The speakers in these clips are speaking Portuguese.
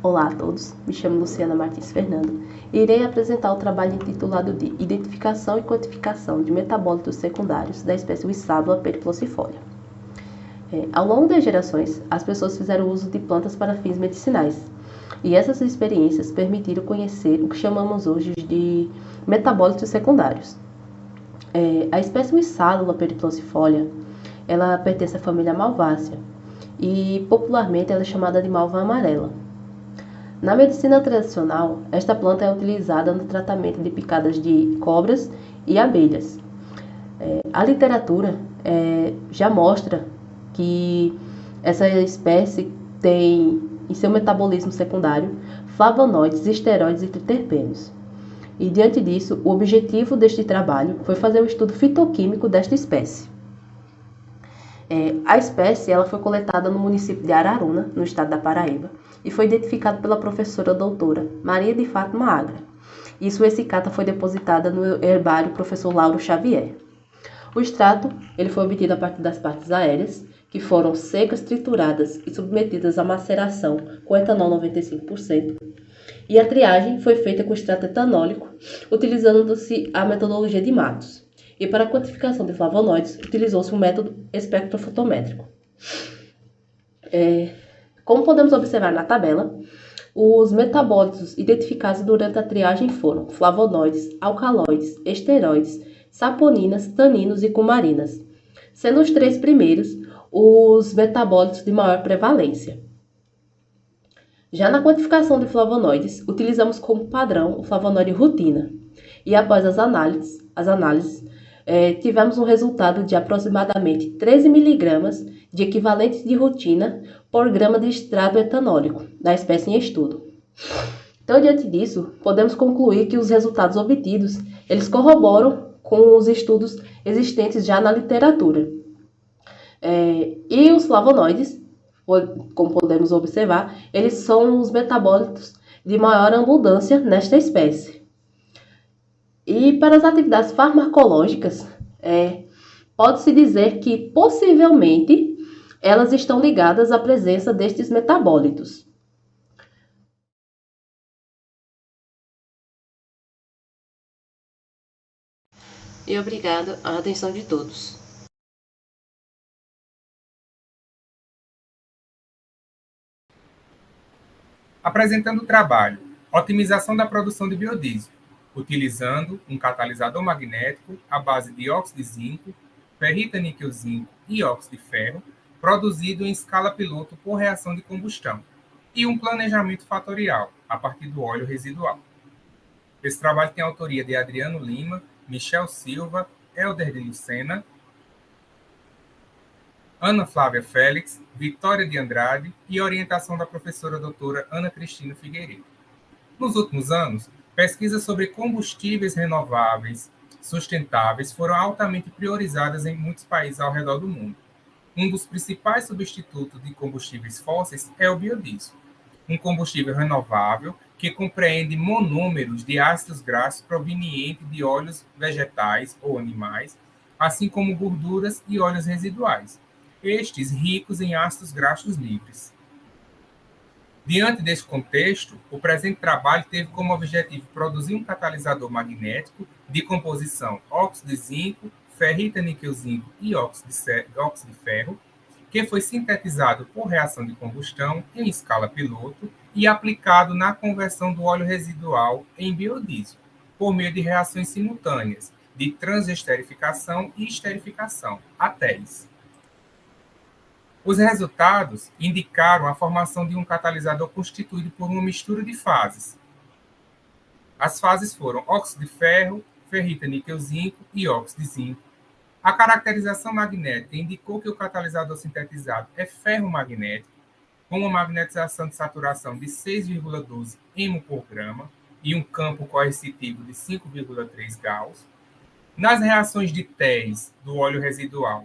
Olá a todos, me chamo Luciana Martins Fernando e irei apresentar o trabalho intitulado de Identificação e Quantificação de Metabólitos Secundários da espécie Wissadua periplocifolia. Ao longo das gerações, as pessoas fizeram uso de plantas para fins medicinais e essas experiências permitiram conhecer o que chamamos hoje de metabólitos secundários. A espécie Wissadua periplocifolia, ela pertence à família Malvácea e popularmente ela é chamada de malva amarela. Na medicina tradicional, esta planta é utilizada no tratamento de picadas de cobras e abelhas. A literatura já mostra que essa espécie tem em seu metabolismo secundário flavonoides, esteroides e triterpenos. E diante disso, o objetivo deste trabalho foi fazer um estudo fitoquímico desta espécie. A espécie ela foi coletada no município de Araruna, no estado da Paraíba, e foi identificada pela professora doutora Maria de Fátima Agra. E sua essicata foi depositada no herbário professor Lauro Xavier. O extrato ele foi obtido a partir das partes aéreas, que foram secas, trituradas e submetidas à maceração com etanol 95%. E a triagem foi feita com extrato etanólico, utilizando-se a metodologia de Matos. E para a quantificação de flavonoides, utilizou-se o método espectrofotométrico. Como podemos observar na tabela, os metabólitos identificados durante a triagem foram flavonoides, alcaloides, esteroides, saponinas, taninos e cumarinas, sendo os três primeiros os metabólitos de maior prevalência. Já na quantificação de flavonoides, utilizamos como padrão o flavonoide rutina, e após as análises, tivemos um resultado de aproximadamente 13 mg de equivalentes de rutina por grama de extrato etanólico da espécie em estudo. Então, diante disso, podemos concluir que os resultados obtidos, eles corroboram com os estudos existentes já na literatura. E os flavonoides, como podemos observar, eles são os metabólitos de maior abundância nesta espécie. E para as atividades farmacológicas, pode-se dizer que possivelmente elas estão ligadas à presença destes metabólitos. E obrigado à atenção de todos. Apresentando o trabalho Otimização da produção de biodiesel, utilizando um catalisador magnético à base de óxido de zinco, ferrita níquel zinco e óxido de ferro, produzido em escala piloto por reação de combustão, e um planejamento fatorial, a partir do óleo residual. Esse trabalho tem autoria de Adriano Lima, Michel Silva, Helder de Lucena, Ana Flávia Félix, Vitória de Andrade e orientação da professora doutora Ana Cristina Figueiredo. Nos últimos anos, pesquisas sobre combustíveis renováveis sustentáveis foram altamente priorizadas em muitos países ao redor do mundo. Um dos principais substitutos de combustíveis fósseis é o biodiesel, um combustível renovável que compreende monômeros de ácidos graxos provenientes de óleos vegetais ou animais, assim como gorduras e óleos residuais, estes ricos em ácidos graxos livres. Diante desse contexto, o presente trabalho teve como objetivo produzir um catalisador magnético de composição óxido de zinco, ferrita níquel zinco e óxido de ferro, que foi sintetizado por reação de combustão em escala piloto e aplicado na conversão do óleo residual em biodiesel, por meio de reações simultâneas de transesterificação e esterificação, ATES. Os resultados indicaram a formação de um catalisador constituído por uma mistura de fases. As fases foram óxido de ferro, ferrita níquel zinco e óxido de zinco. A caracterização magnética indicou que o catalisador sintetizado é ferromagnético, com uma magnetização de saturação de 6,12 mol por grama e um campo coercitivo de 5,3 Gauss. Nas reações de TES do óleo residual,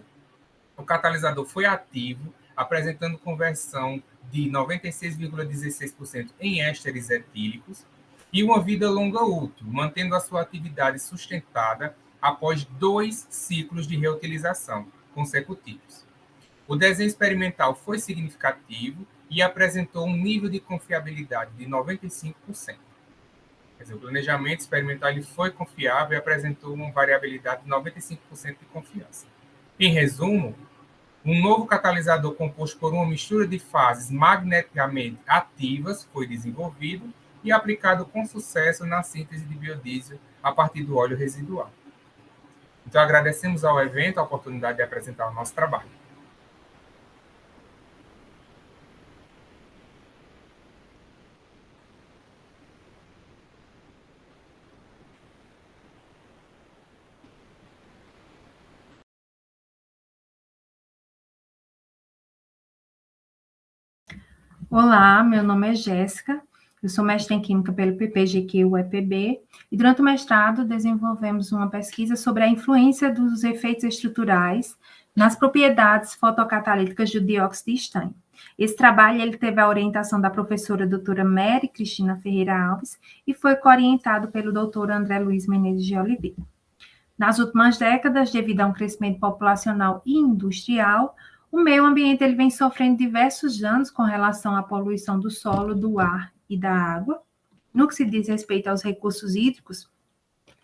o catalisador foi ativo, apresentando conversão de 96,16% em ésteres etílicos e uma vida longa útil, mantendo a sua atividade sustentada após 2 ciclos de reutilização consecutivos. O desenho experimental foi significativo e apresentou um nível de confiabilidade de 95%. Quer dizer, o planejamento experimental ele foi confiável e apresentou uma variabilidade de 95% de confiança. Em resumo, um novo catalisador composto por uma mistura de fases magneticamente ativas foi desenvolvido e aplicado com sucesso na síntese de biodiesel a partir do óleo residual. Então, agradecemos ao evento a oportunidade de apresentar o nosso trabalho. Olá, meu nome é Jéssica, eu sou mestre em Química pelo PPGQ UEPB, e durante o mestrado desenvolvemos uma pesquisa sobre a influência dos efeitos estruturais nas propriedades fotocatalíticas do dióxido de estanho. Esse trabalho ele teve a orientação da professora doutora Mary Cristina Ferreira Alves e foi coorientado pelo doutor André Luiz Menezes de Oliveira. Nas últimas décadas, devido a um crescimento populacional e industrial, o meio ambiente ele vem sofrendo diversos danos com relação à poluição do solo, do ar e da água. No que se diz respeito aos recursos hídricos,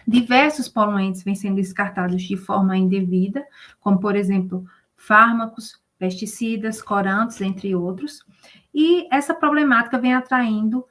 diversos poluentes vêm sendo descartados de forma indevida, como, por exemplo, fármacos, pesticidas, corantes, entre outros. E essa problemática vem atraindo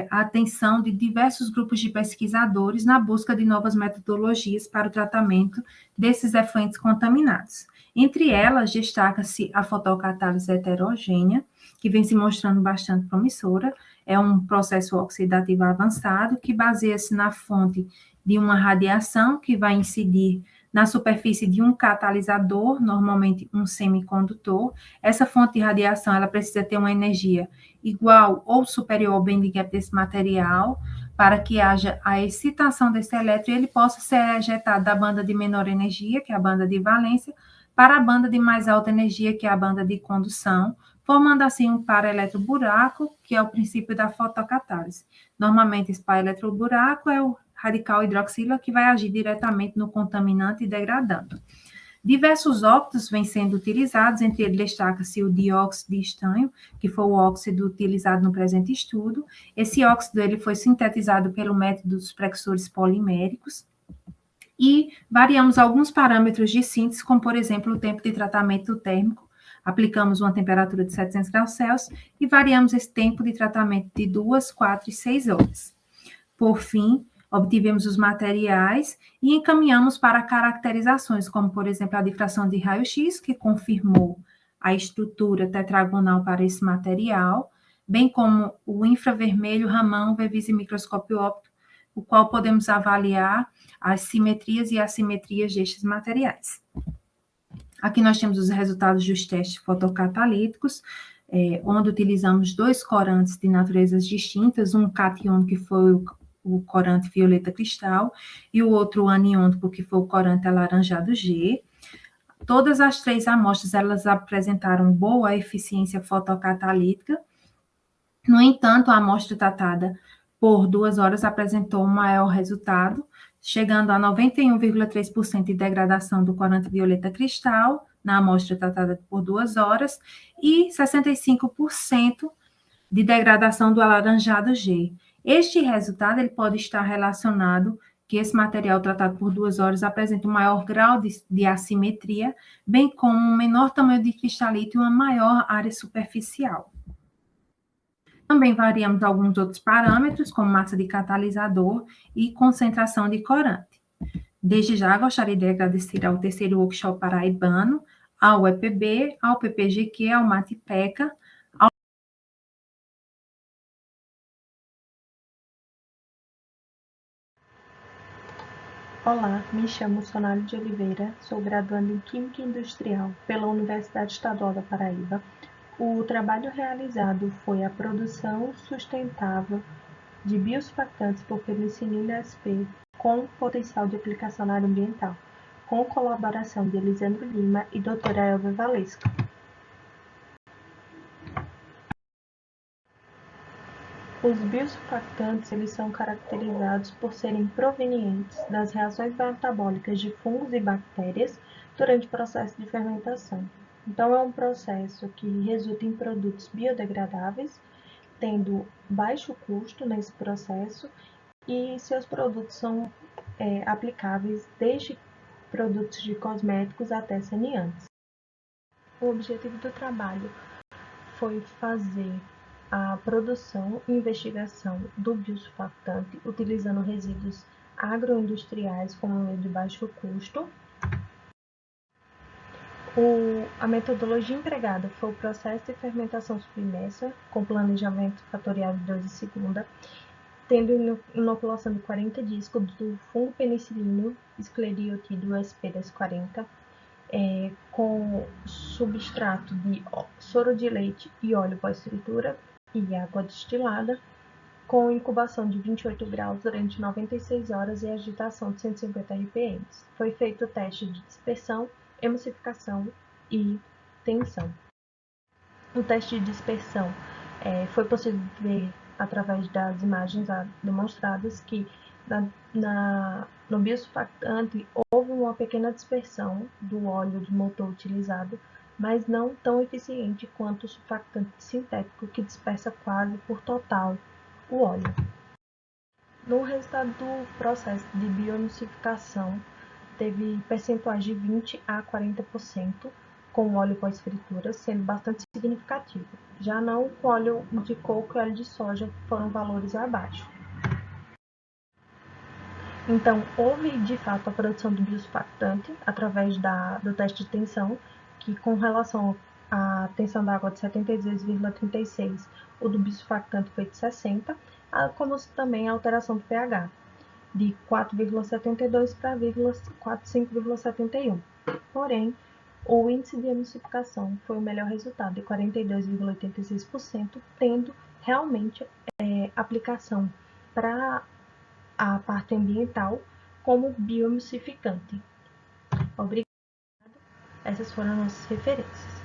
a atenção de diversos grupos de pesquisadores na busca de novas metodologias para o tratamento desses efluentes contaminados. Entre elas, destaca-se a fotocatálise heterogênea, que vem se mostrando bastante promissora. É um processo oxidativo avançado que baseia-se na fonte de uma radiação que vai incidir na superfície de um catalisador, normalmente um semicondutor. Essa fonte de radiação ela precisa ter uma energia igual ou superior ao band gap desse material, para que haja a excitação desse elétron e ele possa ser ejetado da banda de menor energia, que é a banda de valência, para a banda de mais alta energia, que é a banda de condução, formando assim um par eletroburaco, que é o princípio da fotocatálise. Normalmente, esse par eletroburaco é o radical hidroxila, que vai agir diretamente no contaminante e degradando. Diversos óxidos vêm sendo utilizados, entre eles destaca-se o dióxido de estanho, que foi o óxido utilizado no presente estudo. Esse óxido ele foi sintetizado pelo método dos precursores poliméricos, e variamos alguns parâmetros de síntese, como, por exemplo, o tempo de tratamento térmico. Aplicamos uma temperatura de 700 graus Celsius e variamos esse tempo de tratamento de 2, 4 e 6 horas. Por fim, obtivemos os materiais e encaminhamos para caracterizações, como, por exemplo, a difração de raio-x, que confirmou a estrutura tetragonal para esse material, bem como o infravermelho, Raman, UV-Vis e microscópio óptico, o qual podemos avaliar as simetrias e assimetrias destes materiais. Aqui nós temos os resultados dos testes fotocatalíticos, onde utilizamos 2 corantes de naturezas distintas, um catiônico, que foi o corante violeta cristal, e o outro aniônico, que foi o corante alaranjado G. Todas as 3 amostras, elas apresentaram boa eficiência fotocatalítica. No entanto, a amostra tratada por 2 horas apresentou um maior resultado, chegando a 91,3% de degradação do corante violeta cristal na amostra tratada por 2 horas e 65% de degradação do alaranjado G. Este resultado ele pode estar relacionado que esse material tratado por 2 horas apresenta um maior grau de assimetria, bem como um menor tamanho de cristalito e uma maior área superficial. Também variamos alguns outros parâmetros, como massa de catalisador e concentração de corante. Desde já, gostaria de agradecer ao terceiro workshop paraibano, ao UEPB, ao PPGQ, ao MATPECA. Olá, me chamo Sonário de Oliveira, sou graduanda em Química Industrial pela Universidade Estadual da Paraíba. O trabalho realizado foi a produção sustentável de biosurfactantes por penicilina sp com potencial de aplicação na área ambiental, com colaboração de Elisandro Lima e doutora Elvia Valesca. Os biosurfactantes eles são caracterizados por serem provenientes das reações metabólicas de fungos e bactérias durante o processo de fermentação. Então, é um processo que resulta em produtos biodegradáveis, tendo baixo custo nesse processo, e seus produtos são aplicáveis desde produtos de cosméticos até saneantes. O objetivo do trabalho foi fazer a produção e investigação do biosurfactante utilizando resíduos agroindustriais como meio de baixo custo. A metodologia empregada foi o processo de fermentação submersa, com planejamento fatorial de 2 segunda, tendo inoculação de 40 discos do fungo penicilino escleriotido USP-1040, com substrato de soro de leite e óleo pós-fritura e água destilada, com incubação de 28 graus durante 96 horas e agitação de 150 RPM. Foi feito o teste de dispersão, emulsificação e tensão. O teste de dispersão foi possível ver através das imagens demonstradas que no biosurfactante houve uma pequena dispersão do óleo de motor utilizado, mas não tão eficiente quanto o surfactante sintético, que dispersa quase por total o óleo. No resultado do processo de bioemulsificação, teve percentuais de 20 a 40% com óleo pós-fritura, sendo bastante significativo. Já não com óleo de coco e óleo de soja, foram valores abaixo. Então, houve de fato a produção do biosurfactante através do teste de tensão, que com relação à tensão da água de 72,36, o do biosurfactante foi de 60, como também a alteração do pH, de 4,72 para 5,71. Porém, o índice de emulsificação foi o melhor resultado, de 42,86%, tendo realmente aplicação para a parte ambiental como bioemulsificante. Obrigada. Essas foram as nossas referências.